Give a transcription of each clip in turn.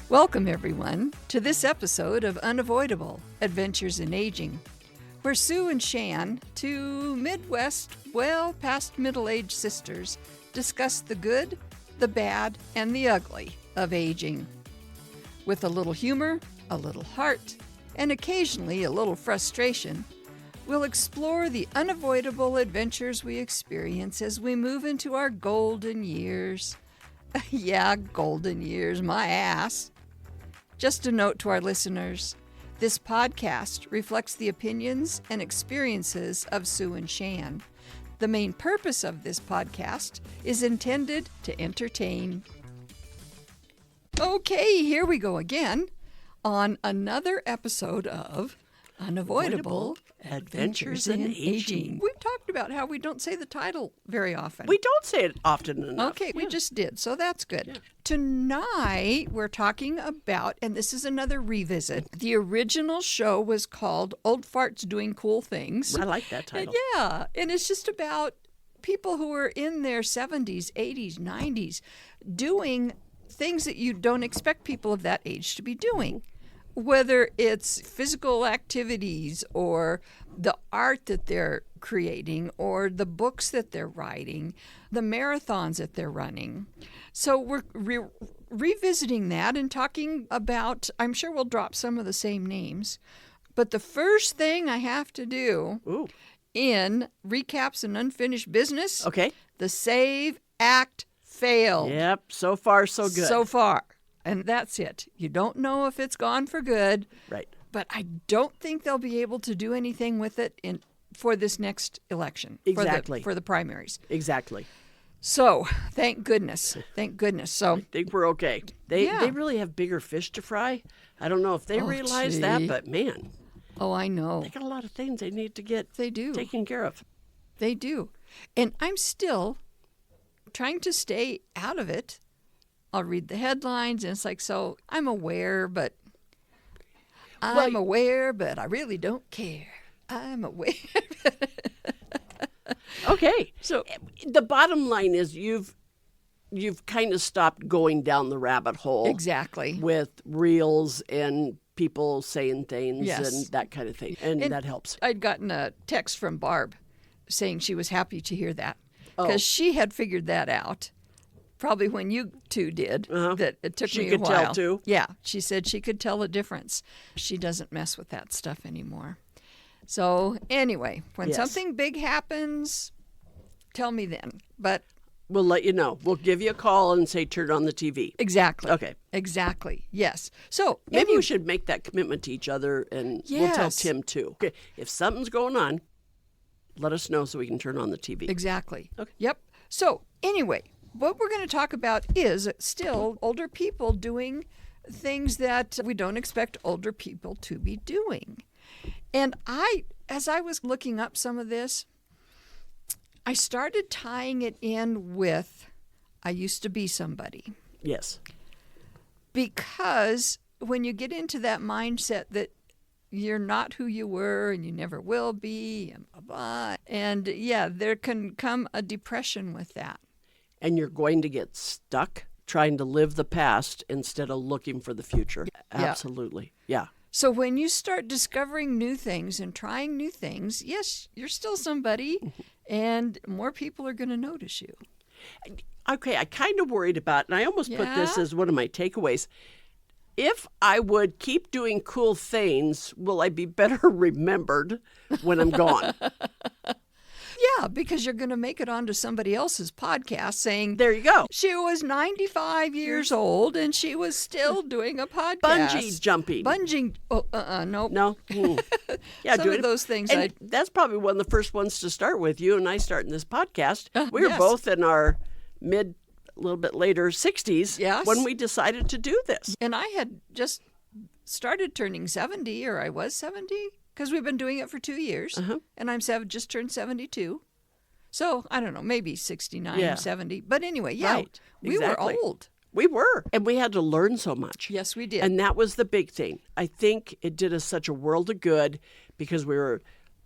Welcome, everyone, to this episode of Unavoidable Adventures in Aging, where Sue and Shan, two Midwest, past middle-aged sisters, discuss the good, the bad, and the ugly of aging. With a little humor, a little heart, and occasionally a little frustration, we'll explore the unavoidable adventures we experience as we move into our golden years. Yeah, golden years, my ass. Just a note to our listeners, this podcast reflects the opinions and experiences of Sue and Shan. The main purpose of this podcast is intended to entertain. Okay, here we go again on another episode of Unavoidable Adventures in Aging. We've talked about how we don't say the title very often. We don't say it often enough. Okay, we just did, so that's good. Yeah. Tonight, we're talking about, and this is another revisit, the original show was called Old Farts Doing Cool Things. I like that title. Yeah, and it's just about people who are in their 70s, 80s, 90s, doing things that you don't expect people of that age to be doing. Whether it's physical activities or the art that they're creating or the books that they're writing, the marathons that they're running. So we're revisiting that and talking about, I'm sure we'll drop some of the same names, but the first thing I have to do in recaps and unfinished business, the save act failed. Yep, so far so good. So far. And that's it. You don't know if it's gone for good. Right. But I don't think they'll be able to do anything with it for this next election. Exactly. For the primaries. Exactly. So, thank goodness. Thank goodness. So I think we're okay. They really have bigger fish to fry. I don't know if they realize that, but man. Oh, I know. They got a lot of things they need to get taken care of. They do. And I'm still trying to stay out of it. I'll read the headlines, and it's like, so I'm aware, but I really don't care. I'm aware. Okay. So the bottom line is you've kind of stopped going down the rabbit hole. Exactly. With reels and people saying things Yes. and that kind of thing. And that helps. I'd gotten a text from Barb saying she was happy to hear that because she had figured that out. Probably when you two did, that it took me a while. She could tell, too? Yeah, she said she could tell a difference. She doesn't mess with that stuff anymore. So anyway, when something big happens, tell me then. But we'll let you know. We'll give you a call and say, turn on the TV. Exactly. Okay. Exactly. Yes. So maybe we should make that commitment to each other, and we'll tell Yes. Tim, too. Okay. If something's going on, let us know so we can turn on the TV. Exactly. Okay. Yep. So anyway, what we're going to talk about is still older people doing things that we don't expect older people to be doing. And as I was looking up some of this, I started tying it in with I used to be somebody. Yes. Because when you get into that mindset that you're not who you were and you never will be, and blah, blah, and there can come a depression with that. And you're going to get stuck trying to live the past instead of looking for the future. Absolutely. Yeah. So when you start discovering new things and trying new things, yes, you're still somebody, and more people are going to notice you. Okay, I kind of worried about, and I almost put this as one of my takeaways. If I would keep doing cool things, will I be better remembered when I'm gone? Yeah, because you're going to make it onto somebody else's podcast saying, there you go. She was 95 years old and she was still doing a podcast. Bungee jumping. Bungee. Oh, nope. No. Yeah, some of those things. And that's probably one of the first ones to start with. You and I starting this podcast. We were Yes. both in our a little bit later 60s Yes. when we decided to do this. And I had just started turning 70, or I was 70. Because we've been doing it for 2 years, and I'm just turned 72. So, I don't know, maybe 69, 70. But anyway, Right. we were old. We were. And we had to learn so much. Yes, we did. And that was the big thing. I think it did us such a world of good because we were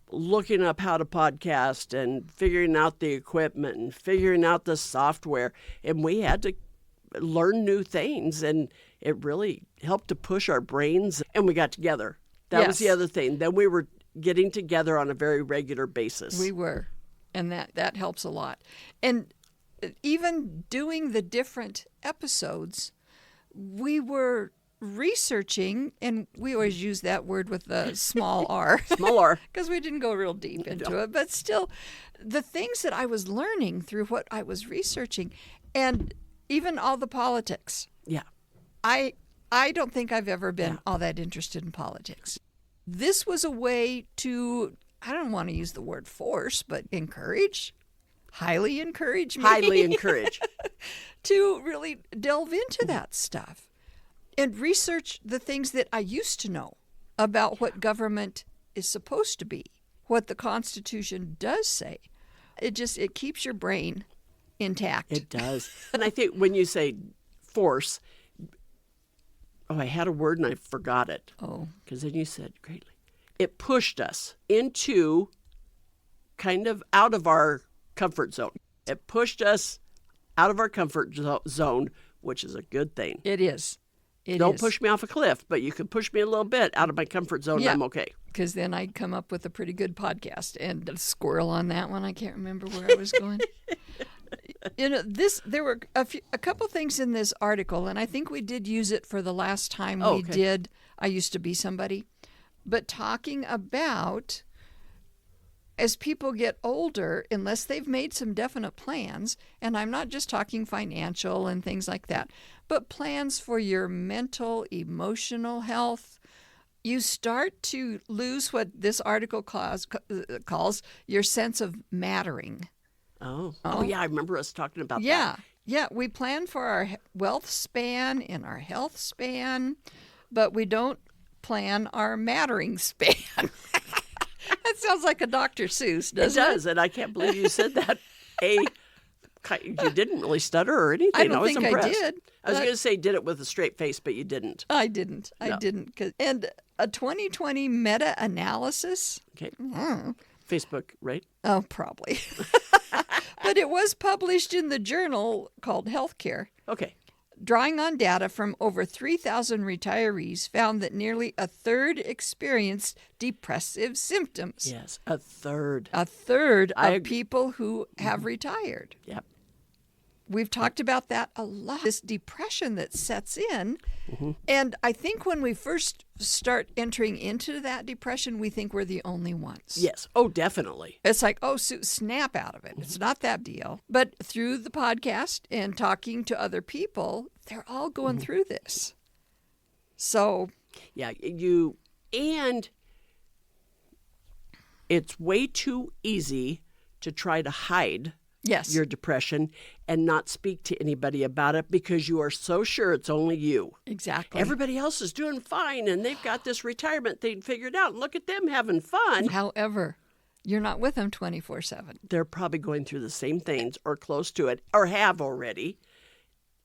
looking up how to podcast and figuring out the equipment and figuring out the software. And we had to learn new things, and it really helped to push our brains, and we got together. That was the other thing. Then we were getting together on a very regular basis. We were, and that helps a lot. And even doing the different episodes, we were researching, and we always use that word with the small r. Small r. Because we didn't go real deep into it. But still, the things that I was learning through what I was researching, and even all the politics. Yeah. I don't think I've ever been all that interested in politics. This was a way to, I don't want to use the word force, but encourage, highly encourage me. Highly encourage. To really delve into that stuff and research the things that I used to know about what government is supposed to be, what the Constitution does say. It keeps your brain intact. It does. And I think when you say force, I had a word and I forgot it. Oh. Because then you said greatly. It pushed us into kind of out of our comfort zone. It pushed us out of our comfort zone, which is a good thing. It is. Don't push me off a cliff, but you can push me a little bit out of my comfort zone, and I'm okay. Because then I'd come up with a pretty good podcast. And a squirrel on that one, I can't remember where I was going. There were a couple things in this article, and I think we did use it for the last time we did I Used to Be Somebody. But talking about, as people get older, unless they've made some definite plans, and I'm not just talking financial and things like that, but plans for your mental, emotional health, you start to lose what this article calls your sense of mattering. Oh, yeah, I remember us talking about that. Yeah, we plan for our wealth span and our health span, but we don't plan our mattering span. That sounds like a Dr. Seuss, doesn't it? It does, and I can't believe you said that. You didn't really stutter or anything. I don't think impressed. I did. I was going to say did it with a straight face, but you didn't. I didn't. No. I didn't. And a 2020 meta-analysis. Okay. Facebook, right? Oh, probably. But it was published in the journal called Healthcare. Okay. Drawing on data from over 3,000 retirees found that nearly a third experienced depressive symptoms. Yes, a third. A third of people who have retired. Yep. We've talked about that a lot, this depression that sets in. And I think when we first start entering into that depression, we think we're the only ones. Yes. Oh, definitely. It's like, snap out of it. It's not that deal. But through the podcast and talking to other people, they're all going through this. So. Yeah, and it's way too easy to try to hide your depression and not speak to anybody about it because you are so sure it's only you. Exactly. Everybody else is doing fine and they've got this retirement thing figured out. Look at them having fun. However, you're not with them 24/7. They're probably going through the same things or close to it or have already.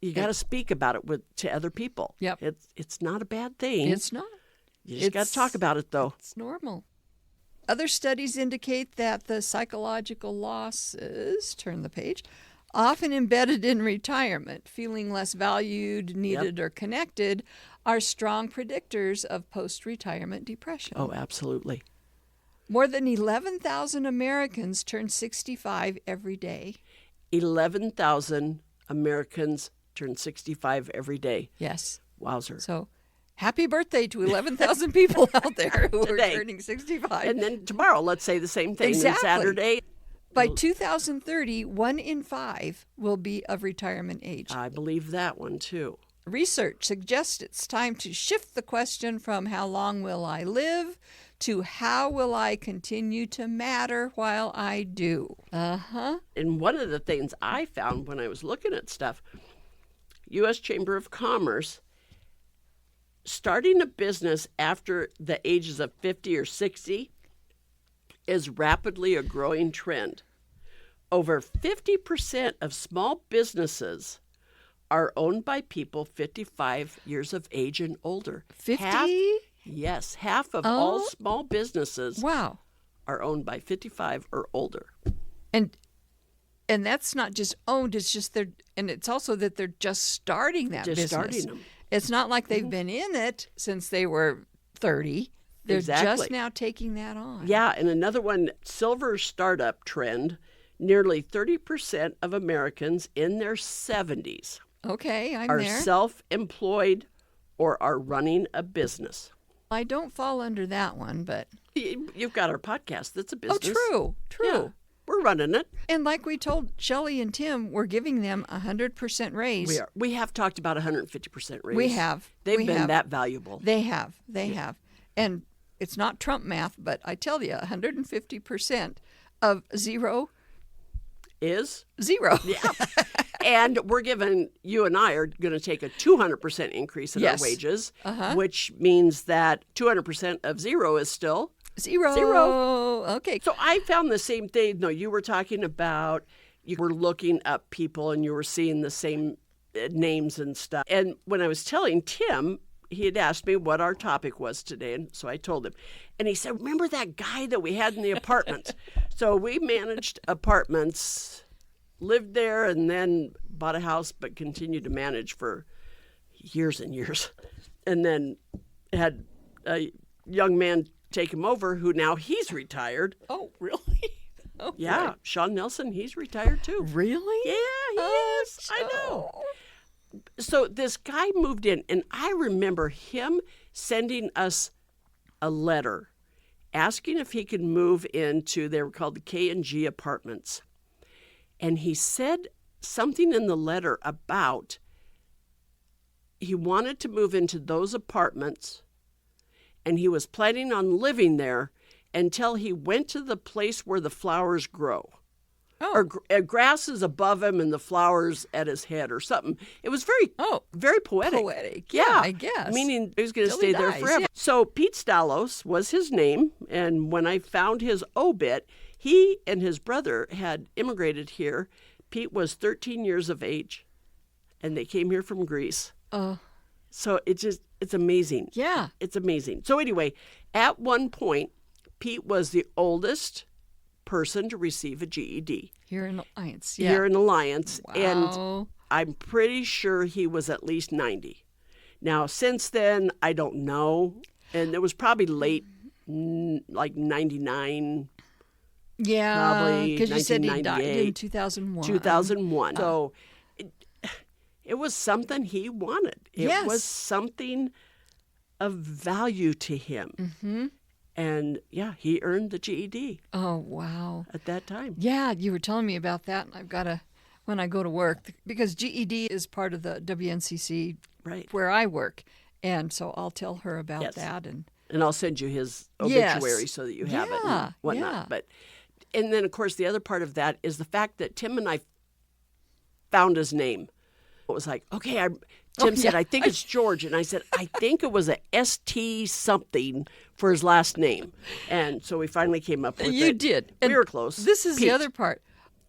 You got to speak about it to other people. Yep. It's not a bad thing. It's not. You just got to talk about it, though. It's normal. Other studies indicate that the psychological losses, turn the page, often embedded in retirement, feeling less valued, needed, or connected, are strong predictors of post-retirement depression. Oh, absolutely. More than 11,000 Americans turn 65 every day. 11,000 Americans turn 65 every day. Yes. Wowzer. So happy birthday to 11,000 people out there who are turning 65. And then tomorrow, let's say the same thing. Exactly. And Saturday. By 2030, 1 in 5 will be of retirement age. I believe that one, too. Research suggests it's time to shift the question from how long will I live to how will I continue to matter while I do. And one of the things I found when I was looking at stuff, U.S. Chamber of Commerce, starting a business after the ages of 50 or 60 is rapidly a growing trend. Over 50% of small businesses are owned by people 55 years of age and older. 50? Half of all small businesses are owned by 55 or older. And And that's not just owned, it's just and it's also that they're just starting that Just business. starting them. It's not like they've been in it since they were 30. They're Exactly. just now taking that on. Yeah, and another one, silver startup trend. Nearly 30% of Americans in their 70s Okay, I'm are there. self-employed or are running a business. I don't fall under that one, but... You've got our podcast. That's a business. Oh, true. Yeah, we're running it. And like we told Shelley and Tim, we're giving them 100% raise. We are. We have talked about 150% raise. We have. They've We been have. that valuable. They have. They have. And it's not Trump math, but I tell you, 150% of zero. Is? Zero. Yeah. And we're giving, you and I are going to take a 200% increase in Yes. our wages, which means that 200% of zero is still Zero. Zero. Okay. So I found the same thing. No, you were talking about, you were looking up people and you were seeing the same names and stuff. And when I was telling Tim, he had asked me what our topic was today. And so I told him. And he said, remember that guy that we had in the apartment? So we managed apartments, lived there, and then bought a house, but continued to manage for years and years. And then had a young man take him over who now he's retired. Oh, really? Oh, Yeah, Sean Nelson, he's retired too. Really? Yeah, he is. I know. So this guy moved in, and I remember him sending us a letter asking if he could move into, they were called the K&G apartments. And he said something in the letter about he wanted to move into those apartments and he was planning on living there until he went to the place where the flowers grow. Oh. Or grass is above him and the flowers at his head or something. It was very poetic. Poetic. Yeah, I guess. Meaning he was going to Till stay he there dies, forever. yeah. So Pete Stalos was his name. And when I found his obit, he and his brother had immigrated here. Pete was 13 years of age and they came here from Greece. So it's amazing. Yeah. It's amazing. So anyway, at one point, Pete was the oldest person to receive a GED. Here in Alliance. Yeah. Here in Alliance. Wow. And I'm pretty sure he was at least 90. Now, since then, I don't know. And it was probably late, like 99, Yeah. probably Because you said he died in 1998, 2001. 2001. So it was something he wanted. It Yes. was something of value to him. Mm-hmm. And yeah, he earned the GED Oh, wow. at that time. Yeah, you were telling me about that, and I've got to, when I go to work, because GED is part of the WNCC Right. where I work, and so I'll tell her about Yes. that. And And I'll send you his Yes. obituary so that you have it Yeah, and whatnot. yeah. But and then of course the other part of that is the fact that Tim and I found his name. It was like, okay, Tim said, yeah. I think it's George. And I said, I think it was a ST something for his last name. And so we finally came up with it. you did. We And were close. This is Pete. the other part.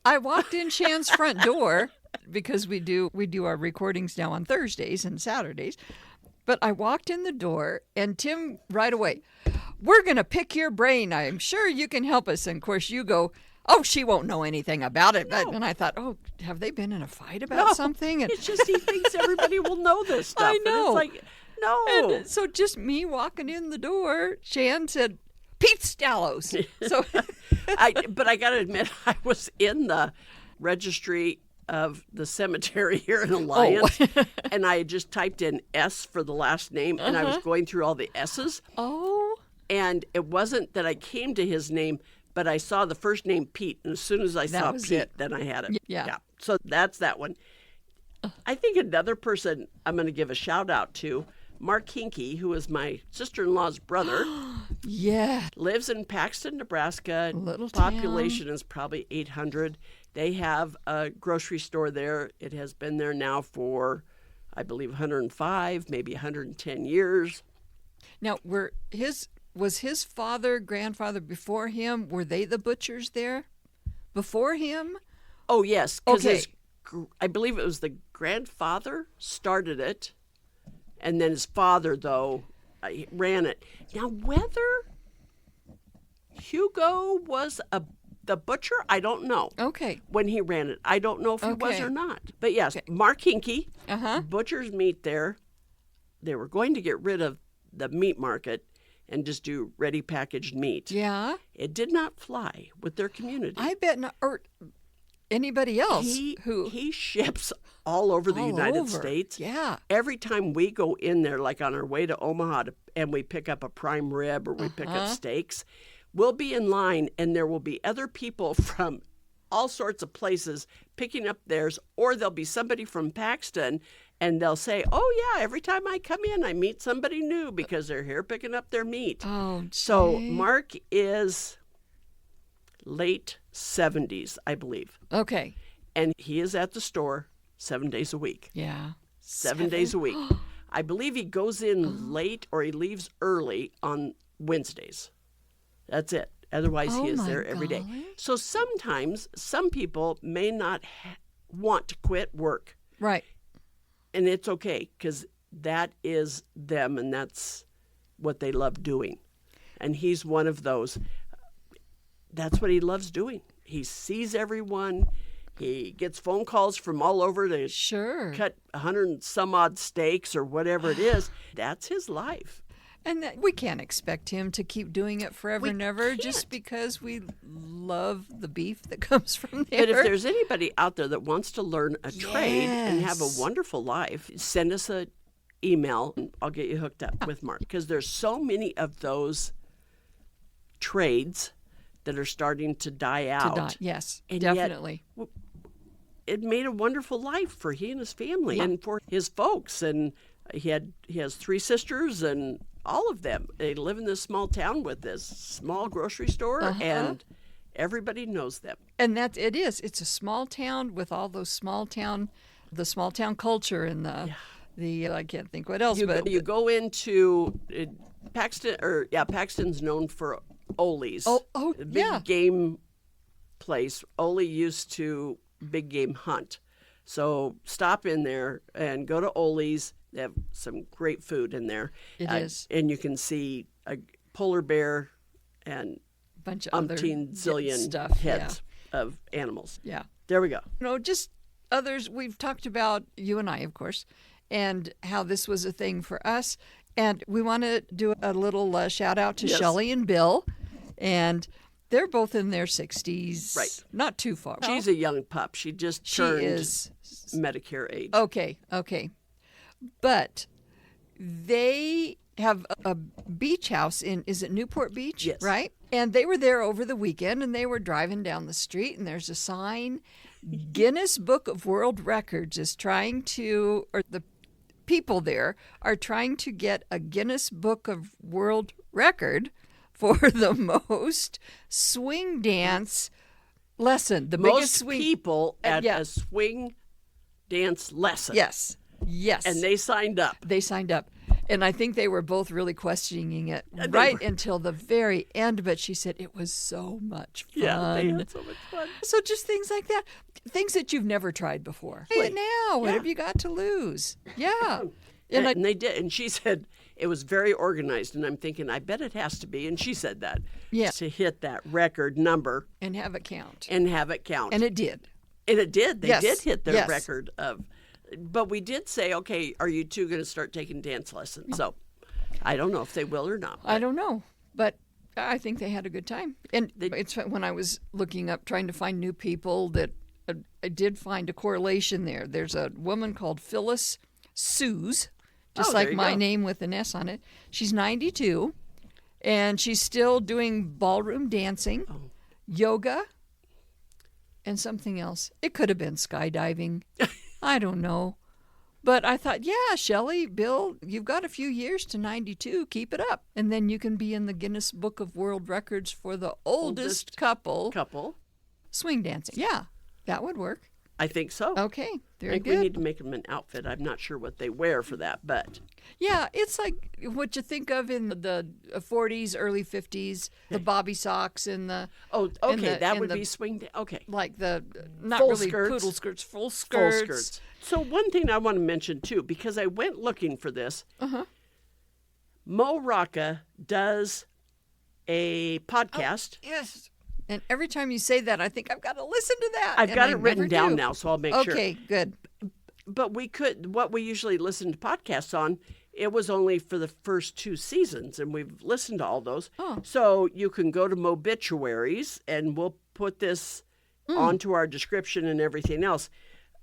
I walked in Shan's front door because we do our recordings now on Thursdays and Saturdays. But I walked in the door, and Tim right away, we're going to pick your brain. I'm sure you can help us. And of course, you go, oh, she won't know anything about it. No. And I thought, oh, have they been in a fight about something? And, It's just he thinks everybody will know this stuff. I know. And it's like, no. and so just me walking in the door, Shan said, Pete Stalos. So But I got to admit, I was in the registry of the cemetery here in Alliance, and I had just typed in S for the last name, and I was going through all the S's, oh, and it wasn't that I came to his name, but I saw the first name Pete, and as soon as I saw was Pete, it. then I had it. Yeah. So that's that one. I think another person I'm going to give a shout out to, Mark Hinkie, who is my sister-in-law's brother, yeah. lives in Paxton, Nebraska. Little Population is probably 800. They have a grocery store there. It has been there now for, I believe, 105, maybe 110 years. Now, was his father, grandfather before him? Were they the butchers there before him? Oh, yes, because Okay. I believe it was the grandfather started it, and then his father, though, ran it. Now, whether Hugo was a The butcher, I don't know. Okay. When he ran it, I don't know if he was Okay. or not. But yes, Okay. Mark Hinkey, Uh-huh. butcher's meat there. They were going to get rid of the meat market and just do ready packaged meat. Yeah. It did not fly with their community. I bet not, or anybody else He ships all over the all United over. States. Yeah. Every time we go in there, like on our way to Omaha, and we pick up a prime rib or we pick up steaks, we'll be in line and there will be other people from all sorts of places picking up theirs, or there'll be somebody from Paxton and they'll say, oh yeah, every time I come in, I meet somebody new because they're here picking up their meat. Oh, So gee. Mark is late 70s, I believe. Okay. And he is at the store 7 days a week. Yeah. 7 days a week. I believe he goes in late or he leaves early on Wednesdays. That's it. Otherwise, he is my there every day. golly. So sometimes some people may not want to quit work. Right. And it's okay because that is them and that's what they love doing. And he's one of those. That's what he loves doing. He sees everyone. He gets phone calls from all over to Sure. cut 100 and some odd steaks or whatever it is. That's his life. And we can't expect him to keep doing it forever We and ever can't. just because we love the beef that comes from there. But if there's anybody out there that wants to learn a trade and have a Yes. wonderful life, send us an email and I'll get you hooked up with Mark. Because there's so many of those trades that are starting to die out. Yes, And yet, definitely. it made a wonderful life for he and his family and for his folks. And he has 3 sisters and all of them. They live in this small town with this small grocery store and everybody knows them. And it is. It's a small town with all those the small town culture and the I can't think what else. But You go into Paxton, Paxton's known for Ole's. Oh, The big yeah. game place. Ole used to big game hunt. So stop in there and go to Ole's. They have some great food in there. It is. And you can see a polar bear and bunch of other umpteen zillion stuff. heads of animals. Yeah. There we go. Just others. We've talked about, you and I, of course, and how this was a thing for us. And we want to do a little shout out to Yes. Shelley and Bill. And they're both in their 60s. Right. Not too far. She's a young pup. She just She turned is. Medicare age. Okay. But they have a beach house is it Newport Beach? Yes. Right? And they were there over the weekend and they were driving down the street and there's a sign. Guinness Book of World Records is trying to, or the people there are trying to get a Guinness Book of World Record for the most swing dance lesson. The biggest Most swing. people at yeah. a swing dance lesson. Yes. And they signed up. They signed up. And I think they were both really questioning it They right were. until the very end. But she said it was so much fun. Yeah, they had so much fun. So just things like that. Things that you've never tried before. Try it now. What Yeah. have you got to lose? Yeah. And they did. And she said it was very organized. And I'm thinking, I bet it has to be. And she said that. Yeah. To hit that record number And have it count. and have it count. And it did. And it did. They Yes. did hit their Yes. record of. But we did say, okay, are you two going to start taking dance lessons? So I don't know if they will or not. I don't know. But I think they had a good time. And it's when I was looking up, trying to find new people, that I did find a correlation there. There's a woman called Phyllis Suze, just there like you my go. name with an S on it. She's 92, and she's still doing ballroom dancing, yoga, and something else. It could have been skydiving. I don't know. But I thought, yeah, Shelley, Bill, you've got a few years to 92. Keep it up. And then you can be in the Guinness Book of World Records for the oldest couple swing dancing. Yeah, that would work. I think so. Okay, I very think good. we need to make them an outfit. I'm not sure what they wear for that, but Yeah, it's like what you think of in the 40s, early 50s, the bobby socks and the that would the- be swing. Okay, like the not Full really skirts. poodle skirts, full full skirts. skirts. So one thing I want to mention too, because I went looking for this. Mo Rocca does a podcast Yes. And every time you say that, I think I've got to listen to that. I've and got I it written never down do. now, so I'll make sure. Okay, good. But what we usually listen to podcasts on, it was only for the first 2 seasons, and we've listened to all those. Oh. So you can go to Mobituaries, and we'll put this onto our description and everything else.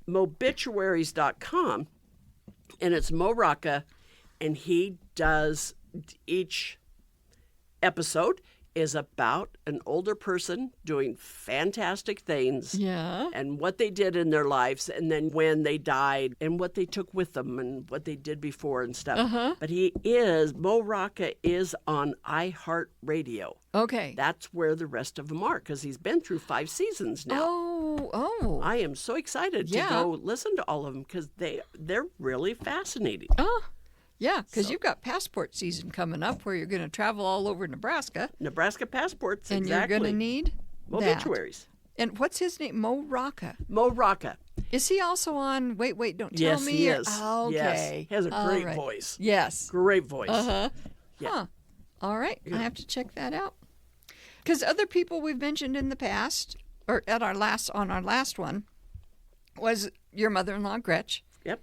Mobituaries.com, and it's Mo Rocca, and he does each episode is about an older person doing fantastic things Yeah. and what they did in their lives, and then when they died and what they took with them and what they did before and stuff. But Mo Rocca is on iHeartRadio. Okay. That's where the rest of them are, because he's been through 5 seasons now. Oh. I am so excited to go listen to all of them, because they're really fascinating. Oh. Yeah, because you've got passport season coming up where you're going to travel all over Nebraska. Nebraska passports, And exactly. you're going to need Mobituaries. that. And what's his name? Mo Rocca. Mo Rocca. Is he also on Wait, Don't Tell Yes, Me? he Or- is. Oh, okay. Yes. He has a great All right. voice. Yes. Great voice. Uh-huh. Yeah. Huh. All right. I have to check that out. Because other people we've mentioned in the past, or on our last one, was your mother-in-law, Gretch. Yep.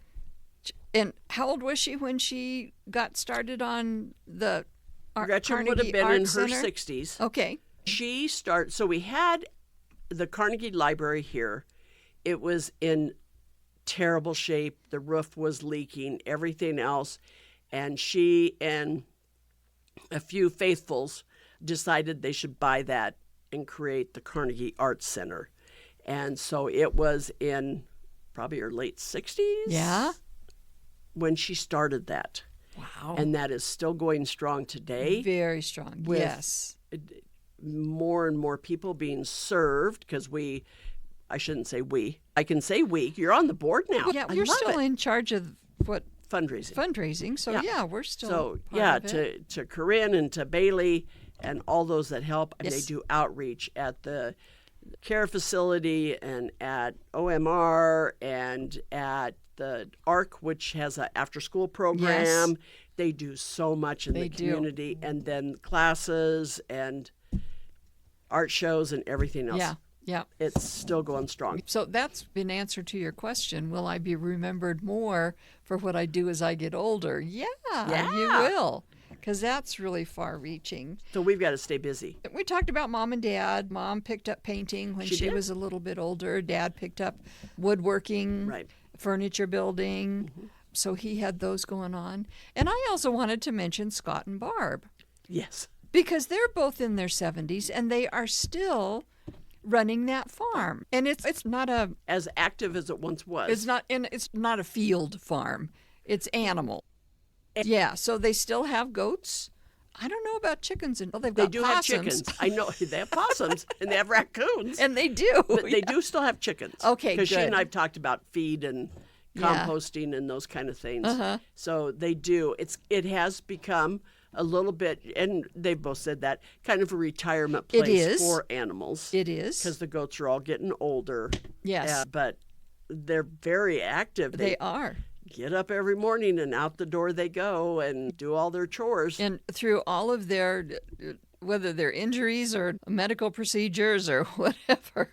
And how old was she when she got started on the Gretchen Carnegie would have been Art in her Center? 60s. Okay. So we had the Carnegie Library here. It was in terrible shape. The roof was leaking, everything else. And she and a few faithfuls decided they should buy that and create the Carnegie Art Center. And so it was in probably her late 60s. Yeah. When she started that. Wow. And that is still going strong today. Very strong. with Yes. More and more people being served, because I shouldn't say we. I can say we. You're on the board now. Yeah, I you're love still it. in charge of what Fundraising. So yeah, we're still So part of it. to Corinne and to Bailey and all those that help. And Yes. they do outreach at the care facility and at OMR and at the ARC, which has an after-school program. Yes. They do so much in They the do. community, and then classes and art shows and everything else. Yeah. It's still going strong. So that's in answer to your question. Will I be remembered more for what I do as I get older? Yeah. You will. Because that's really far-reaching. So we've got to stay busy. We talked about Mom and Dad. Mom picked up painting when She she did. was a little bit older. Dad picked up woodworking, Right. furniture building. So he had those going on. And I also wanted to mention Scott and Barb, Yes. because they're both in their 70s and they are still running that farm. And it's not As active as it once was. it's not a field farm. It's animal. Yeah, so they still have goats. I don't know about chickens, and they've They got do possums. have chickens. I know they have possums and they have raccoons. And they do. But they do still have chickens. Okay, Because she and good. I've talked about feed and Yeah. composting and those kind of things. Uh-huh. So they do. It has become a little bit, and they've both said that, kind of a retirement It place is. for animals. It is. Because the goats are all getting older. Yes. But they're very active. They are. Get up every morning and out the door they go and do all their chores. And through all of their, whether they're injuries or medical procedures or whatever,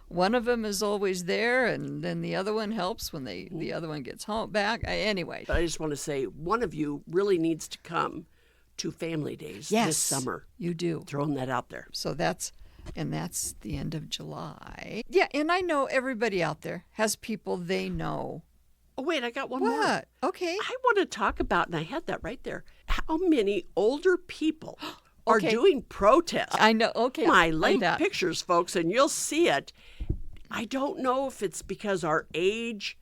one of them is always there, and then the other one helps when the other one gets home back. Anyway. But I just want to say, one of you really needs to come to Family Days Yes, this summer. you do. Throwing that out there. So that's the end of July. Yeah, and I know everybody out there has people they know. Oh, wait, I got one more. What? Okay. I want to talk about, and I had that right there, how many older people are Okay. doing protests. I know. Okay. My I link that. pictures, folks, and you'll see it. I don't know if it's because our age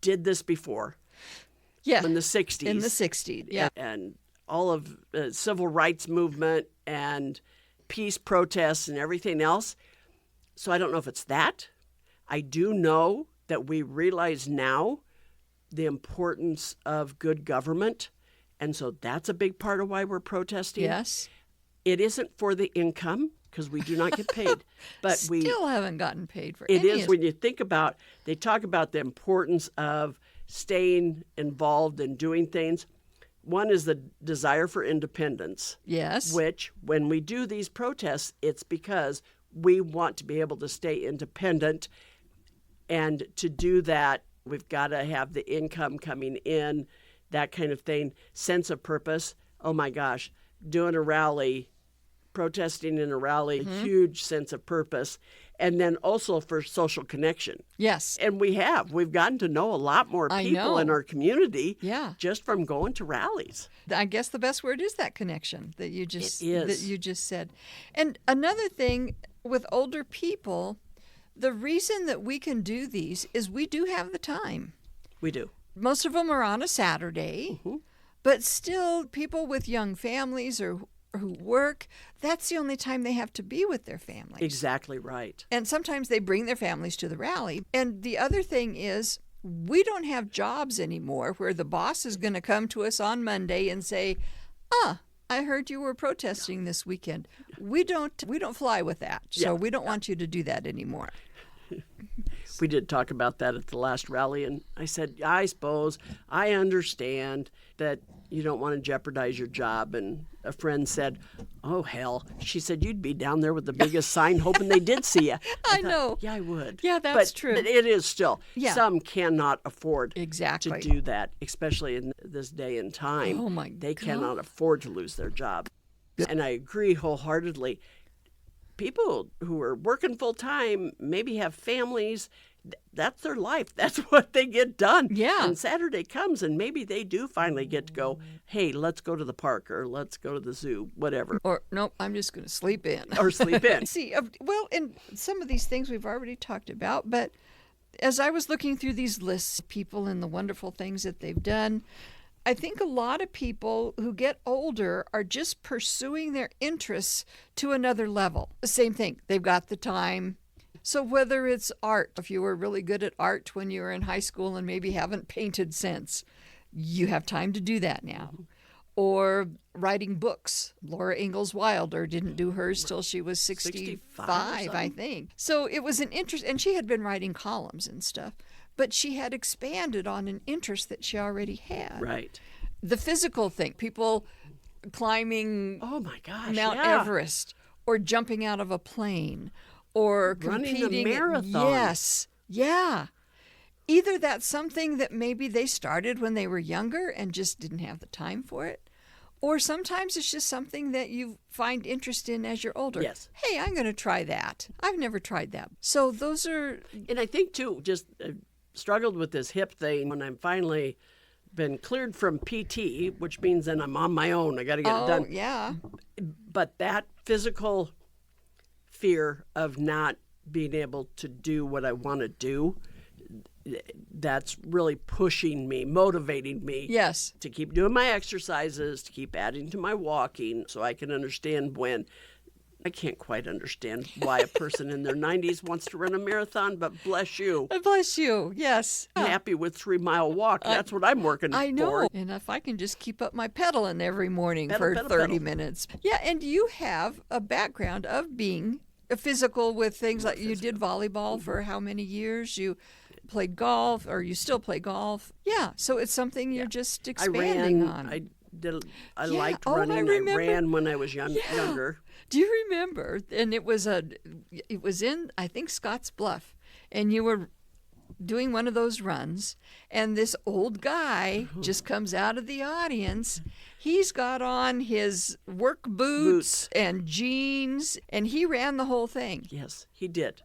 did this before Yeah. in the 60s. In the 60s. Yeah. And all of the civil rights movement and peace protests and everything else. So I don't know if it's that. I do know that we realize now the importance of good government. And so that's a big part of why we're protesting. Yes. It isn't for the income because we do not get paid. But Still haven't gotten paid for it any is of when you think about, they talk about the importance of staying involved and doing things. One is the desire for independence, Yes. which when we do these protests, it's because we want to be able to stay independent. And to do that, we've got to have the income coming in, that kind of thing, sense of purpose. Oh my gosh, doing a rally, protesting in a rally, a huge sense of purpose. And then also for social connection. Yes. And we've gotten to know a lot more people in our community just from going to rallies. I guess the best word is that connection that you just said. And another thing with older people, the reason that we can do these is we do have the time. We do. Most of them are on a Saturday, but still people with young families or who work, that's the only time they have to be with their families. Exactly right. And sometimes they bring their families to the rally. And the other thing is, we don't have jobs anymore where the boss is going to come to us on Monday and say, I heard you were protesting this weekend. We don't fly with that. So we don't want you to do that anymore. We did talk about that at the last rally, and I said, I suppose I understand that you don't want to jeopardize your job. And a friend said, oh, hell. She said, you'd be down there with the biggest sign hoping they did see you. I know. Yeah, I would. Yeah, that's true. But it is still. Yeah. Some cannot afford to do that, especially in this day and time. Oh, my God. They cannot afford to lose their job. And I agree wholeheartedly. People who are working full time, maybe have families, that's their life. That's what they get done. Yeah. And Saturday comes and maybe they do finally get to go, hey, let's go to the park or let's go to the zoo, whatever. Or, nope, I'm just going to sleep in. Or sleep in. See, well, and some of these things we've already talked about, but as I was looking through these lists of people and the wonderful things that they've done, I think a lot of people who get older are just pursuing their interests to another level. The same thing. They've got the time. So whether it's art, if you were really good at art when you were in high school and maybe haven't painted since, you have time to do that now. Or writing books. Laura Ingalls Wilder didn't do hers till she was 65, I think. So it was an interest, and she had been writing columns and stuff. But she had expanded on an interest that she already had. Right. The physical thing, people climbing Mount Everest or jumping out of a plane or competing. Running a marathon. Yes. Yeah. Either that's something that maybe they started when they were younger and just didn't have the time for it, or sometimes it's just something that you find interest in as you're older. Yes. Hey, I'm going to try that. I've never tried that. So those are... And I think, too, just struggled with this hip thing when I'm finally been cleared from PT, which means then I'm on my own. I got to get it done. Oh, yeah. But that physical fear of not being able to do what I want to do, that's really pushing me, motivating me. Yes. To keep doing my exercises, to keep adding to my walking, so I can understand when. I can't quite understand why a person in their 90s wants to run a marathon, but bless you. Bless you, yes. I'm happy with 3-mile walk. That's what I'm working for. I know. And if I can just keep up my pedaling every morning for 30 minutes. Yeah, and you have a background of being physical with things like you did volleyball for how many years? You played golf, or you still play golf. Yeah, so it's something you're just expanding on. I liked running. I ran when I was younger. Do you remember? And it was in, I think, Scotts Bluff, and you were doing one of those runs, and this old guy just comes out of the audience. He's got on his work boots and jeans, and he ran the whole thing. Yes, he did.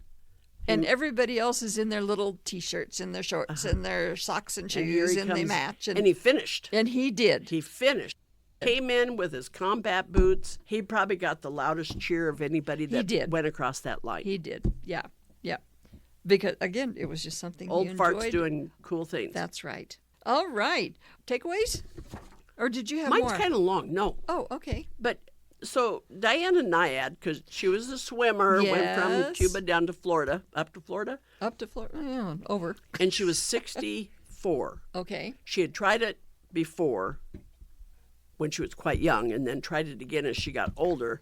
And everybody else is in their little T-shirts and their shorts and their socks and shoes, and they match. And he finished. And he did. He finished. Came in with his combat boots. He probably got the loudest cheer of anybody that went across that line. He did. Yeah. Yeah. Because, again, it was just something Old he enjoyed. farts doing cool things. That's right. All right. Takeaways? Or did you have Mine's more? Mine's kind of long. No. Oh, okay. But so Diana Nyad, because she was a swimmer, went from Cuba down to Florida, up to Florida? Up to Florida. Yeah, over. And she was 64. Okay. She had tried it before when she was quite young, and then tried it again as she got older.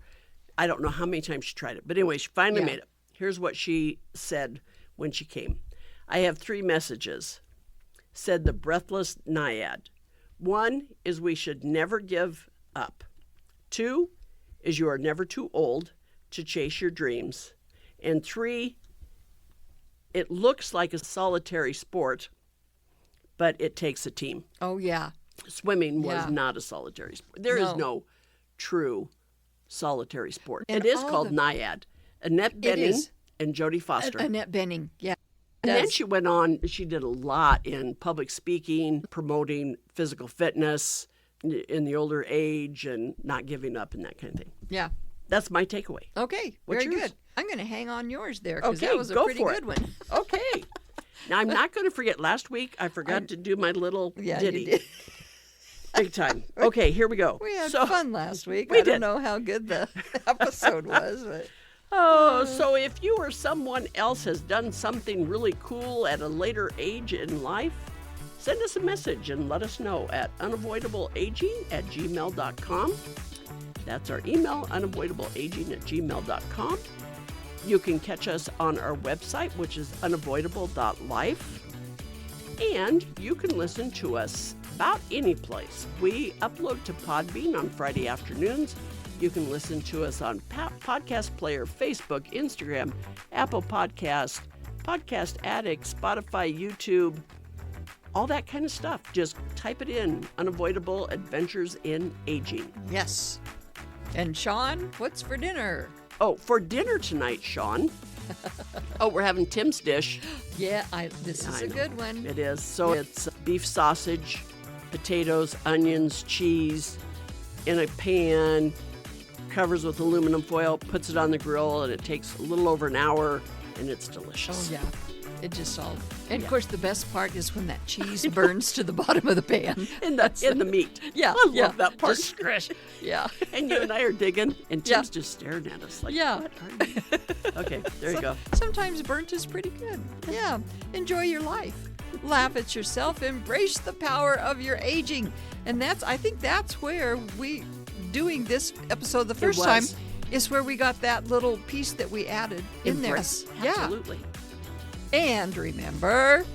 I don't know how many times she tried it. But anyway, she finally made it. Here's what she said when she came. I have 3 messages, said the breathless Nyad. 1 is we should never give up. 2 is you are never too old to chase your dreams. And 3, it looks like a solitary sport, but it takes a team. Oh, yeah. Swimming was not a solitary sport. There is no true solitary sport. And it is called Nyad. Annette Bening and Jodie Foster. Annette Bening, yeah. And then she went on, she did a lot in public speaking, promoting physical fitness in the older age and not giving up and that kind of thing. Yeah. That's my takeaway. Okay, What's very yours? good. I'm going to hang on yours there because Okay, that was a go pretty for good it. one. Okay. Now, I'm not going to forget, last week I forgot to do my little ditty. You did. Big time. Okay, here we go. We had fun last week. We I don't did. know how good the episode was, but So if you or someone else has done something really cool at a later age in life, send us a message and let us know at unavoidableaging@gmail.com. That's our email, unavoidableaging@gmail.com. You can catch us on our website, which is unavoidable.life. And you can listen to us about any place. We upload to Podbean on Friday afternoons. You can listen to us on Podcast Player, Facebook, Instagram, Apple Podcast, Podcast Addict, Spotify, YouTube, all that kind of stuff. Just type it in, Unavoidable Adventures in Aging. yes. And Sean, what's for dinner? Oh, for dinner tonight, Sean. We're having Tim's dish. Yeah, this is a good one. It is. So it's beef sausage, potatoes, onions, cheese in a pan, covers with aluminum foil, puts it on the grill, and it takes a little over an hour, and it's delicious. Oh, yeah. It just all... And, of course, the best part is when that cheese burns to the bottom of the pan. In the meat. Yeah. I love that part. Just squish. Yeah. And you and I are digging, and Tim's just staring at us like, what are you? Okay, there you go. Sometimes burnt is pretty good. Yeah. Enjoy your life. Laugh at yourself. Embrace the power of your aging. And I think that's where doing this episode the first time is where we got that little piece that we added in there. Absolutely. And remember,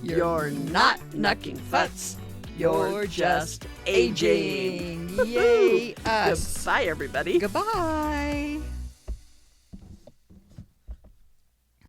you're not knucking futz. You're just aging. Yay, us. Goodbye, everybody. Goodbye.